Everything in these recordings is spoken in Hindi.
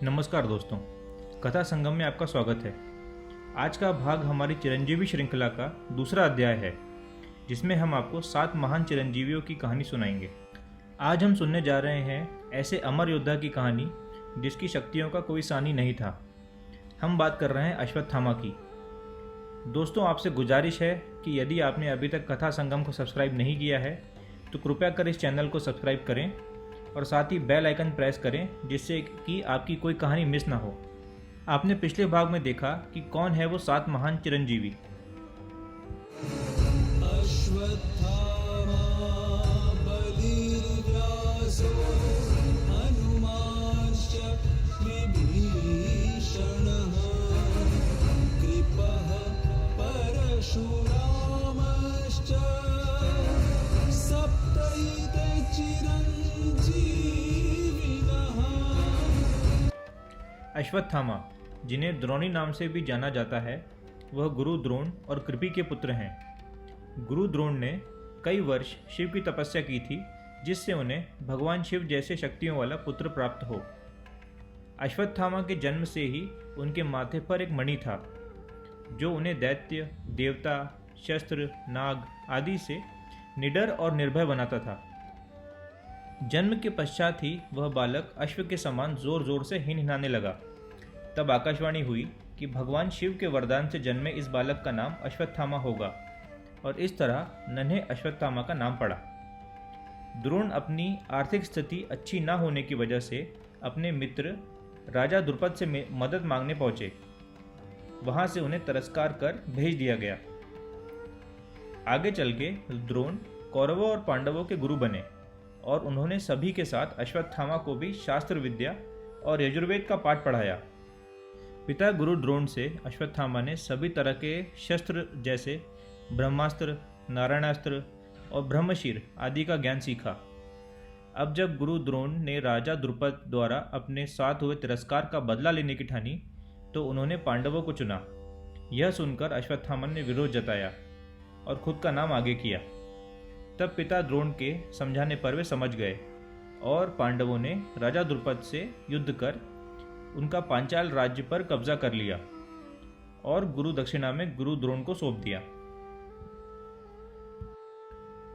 नमस्कार दोस्तों, कथा संगम में आपका स्वागत है। आज का भाग हमारी चिरंजीवी श्रृंखला का दूसरा अध्याय है, जिसमें हम आपको 7 महान चिरंजीवियों की कहानी सुनाएंगे। आज हम सुनने जा रहे हैं ऐसे अमर योद्धा की कहानी जिसकी शक्तियों का कोई सानी नहीं था। हम बात कर रहे हैं अश्वत्थामा की। दोस्तों, आपसे गुजारिश है कि यदि आपने अभी तक कथा संगम को सब्सक्राइब नहीं किया है तो कृपया कर इस चैनल को सब्सक्राइब करें और साथ ही बेल आइकन प्रेस करें, जिससे कि आपकी कोई कहानी मिस ना हो। आपने पिछले भाग में देखा कि कौन है वो 7 महान चिरंजीवी। अश्वत्थामा बलिर्व्यासो हनुमांश्च विभीषणः कृपः परशुरामश्च सप्तैते चिरञ्जीविनः। अश्वत्थामा, जिन्हें द्रोणी नाम से भी जाना जाता है, वह गुरु द्रोण और कृपि के पुत्र हैं। गुरु द्रोण ने कई वर्ष शिव की तपस्या की थी, जिससे उन्हें भगवान शिव जैसे शक्तियों वाला पुत्र प्राप्त हो। अश्वत्थामा के जन्म से ही उनके माथे पर एक मणि था, जो उन्हें दैत्य, देवता, शस्त्र, नाग आदि से निडर और निर्भय बनाता था। जन्म के पश्चात ही वह बालक अश्व के समान जोर जोर से हिनहिनाने लगा। तब आकाशवाणी हुई कि भगवान शिव के वरदान से जन्मे इस बालक का नाम अश्वत्थामा होगा, और इस तरह नन्हे अश्वत्थामा का नाम पड़ा। द्रोण अपनी आर्थिक स्थिति अच्छी न होने की वजह से अपने मित्र राजा द्रुपद से मदद मांगने पहुंचे। वहां से उन्हें तिरस्कार कर भेज दिया गया। आगे चल के द्रोण कौरवों और पांडवों के गुरु बने, और उन्होंने सभी के साथ अश्वत्थामा को भी शास्त्र विद्या और यजुर्वेद का पाठ पढ़ाया। पिता गुरु द्रोण से अश्वत्थामा ने सभी तरह के शस्त्र जैसे ब्रह्मास्त्र, नारायणास्त्र और ब्रह्मशीर आदि का ज्ञान सीखा। अब जब गुरु द्रोण ने राजा द्रुपद द्वारा अपने साथ हुए तिरस्कार का बदला लेने की ठानी, तो उन्होंने पांडवों को चुना। यह सुनकर अश्वत्थामा ने विरोध जताया और खुद का नाम आगे किया। तब पिता द्रोण के समझाने पर वे समझ गए, और पांडवों ने राजा द्रुपद से युद्ध कर उनका पांचाल राज्य पर कब्जा कर लिया और गुरु दक्षिणा में गुरु द्रोण को सौंप दिया।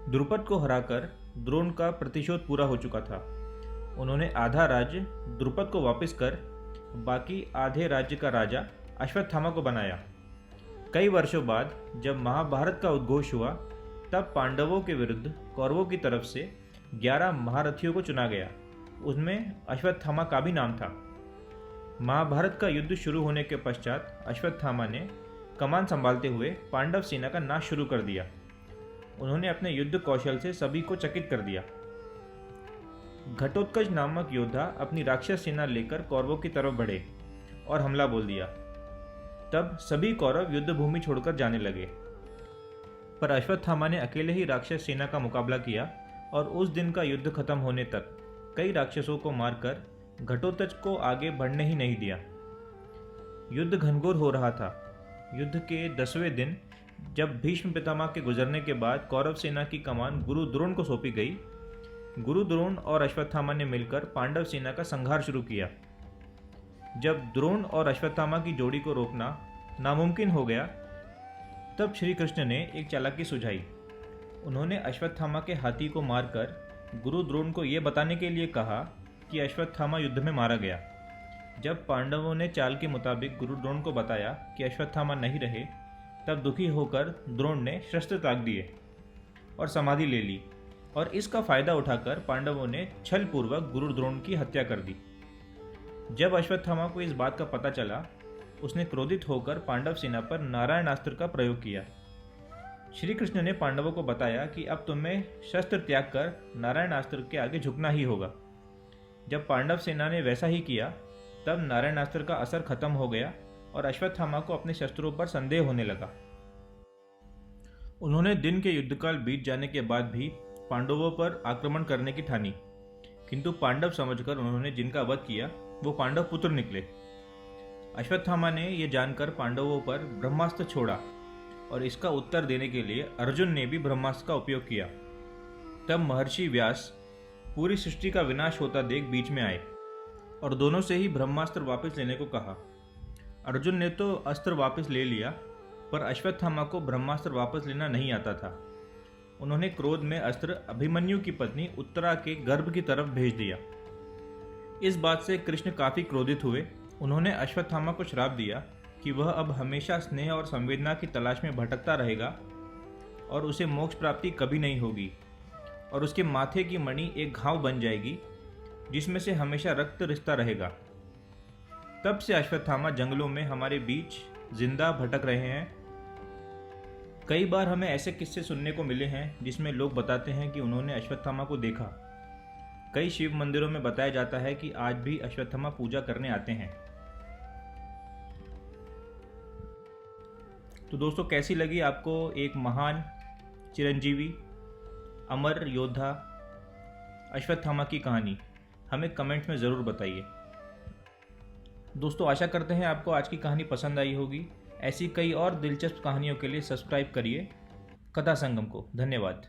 द्रुपद को हराकर द्रोण का प्रतिशोध पूरा हो चुका था। उन्होंने आधा राज्य द्रुपद को वापस कर बाकी आधे राज्य का राजा अश्वत्थामा को बनाया। कई वर्षों बाद जब महाभारत का उद्घोष हुआ, तब पांडवों के विरुद्ध कौरवों की तरफ से 11 महारथियों को चुना गया। उसमें अश्वत्थामा का भी नाम था। महाभारत का युद्ध शुरू होने के पश्चात अश्वत्थामा ने कमान संभालते हुए पांडव सेना का नाश शुरू कर दिया। उन्होंने अपने युद्ध कौशल से सभी को चकित कर दिया। घटोत्कच नामक योद्धा अपनी राक्षस सेना लेकर कौरवों की तरफ बढ़े और हमला बोल दिया। तब सभी कौरव युद्ध भूमि छोड़कर जाने लगे, पर अश्वत्थामा ने अकेले ही राक्षस सेना का मुकाबला किया, और उस दिन का युद्ध खत्म होने तक कई राक्षसों को मारकर घटोत्कच को आगे बढ़ने ही नहीं दिया। युद्ध घनघोर हो रहा था। युद्ध के 10वें दिन जब भीष्म पितामह के गुजरने के बाद कौरव सेना की कमान गुरु द्रोण को सौंपी गई, गुरु द्रोण और अश्वत्थामा ने मिलकर पांडव सेना का संहार शुरू किया। जब द्रोण और अश्वत्थामा की जोड़ी को रोकना नामुमकिन हो गया, तब श्री कृष्ण ने एक चालाकी सुझाई। उन्होंने अश्वत्थामा के हाथी को मारकर गुरु द्रोण को यह बताने के लिए कहा कि अश्वत्थामा युद्ध में मारा गया। जब पांडवों ने चाल के मुताबिक गुरु द्रोण को बताया कि अश्वत्थामा नहीं रहे, तब दुखी होकर द्रोण ने शस्त्र त्याग दिए और समाधि ले ली, और इसका फायदा उठाकर पांडवों ने छल पूर्वक गुरु द्रोण की हत्या कर दी। जब अश्वत्थामा को इस बात का पता चला, उसने क्रोधित होकर पांडव सेना पर नारायणास्त्र का प्रयोग किया। श्री कृष्ण ने पांडवों को बताया कि अब तुम्हें शस्त्र त्याग कर नारायणास्त्र के आगे झुकना ही होगा। जब पांडव सेना ने वैसा ही किया, तब नारायणास्त्र का असर खत्म हो गया और अश्वत्थामा को अपने शस्त्रों पर संदेह होने लगा। उन्होंने दिन के युद्धकाल बीत जाने के बाद भी पांडवों पर आक्रमण करने की ठानी, किंतु पांडव समझकर उन्होंने जिनका वध किया वो पांडव पुत्र निकले। अश्वत्थामा ने यह जानकर पांडवों पर ब्रह्मास्त्र छोड़ा, और इसका उत्तर देने के लिए अर्जुन ने भी ब्रह्मास्त्र का उपयोग किया। तब महर्षि व्यास पूरी सृष्टि का विनाश होता देख बीच में आए। और दोनों से ही ब्रह्मास्त्र वापस लेने को कहा। अर्जुन ने तो अस्त्र वापस ले लिया, पर अश्वत्थामा को ब्रह्मास्त्र वापस लेना नहीं आता था। उन्होंने क्रोध में अस्त्र अभिमन्यु की पत्नी उत्तरा के गर्भ की तरफ भेज दिया। इस बात से कृष्ण काफी क्रोधित हुए। उन्होंने अश्वत्थामा को श्राप दिया कि वह अब हमेशा स्नेह और संवेदना की तलाश में भटकता रहेगा और उसे मोक्ष प्राप्ति कभी नहीं होगी, और उसके माथे की मणि एक घाव बन जाएगी जिसमें से हमेशा रक्त रिसता रहेगा। तब से अश्वत्थामा जंगलों में हमारे बीच जिंदा भटक रहे हैं। कई बार हमें ऐसे किस्से सुनने को मिले हैं जिसमें लोग बताते हैं कि उन्होंने अश्वत्थामा को देखा। कई शिव मंदिरों में बताया जाता है कि आज भी अश्वत्थामा पूजा करने आते हैं। तो दोस्तों, कैसी लगी आपको एक महान चिरंजीवी अमर योद्धा अश्वत्थामा की कहानी? हमें कमेंट्स में ज़रूर बताइए। दोस्तों, आशा करते हैं आपको आज की कहानी पसंद आई होगी। ऐसी कई और दिलचस्प कहानियों के लिए सब्सक्राइब करिए कथा संगम को। धन्यवाद।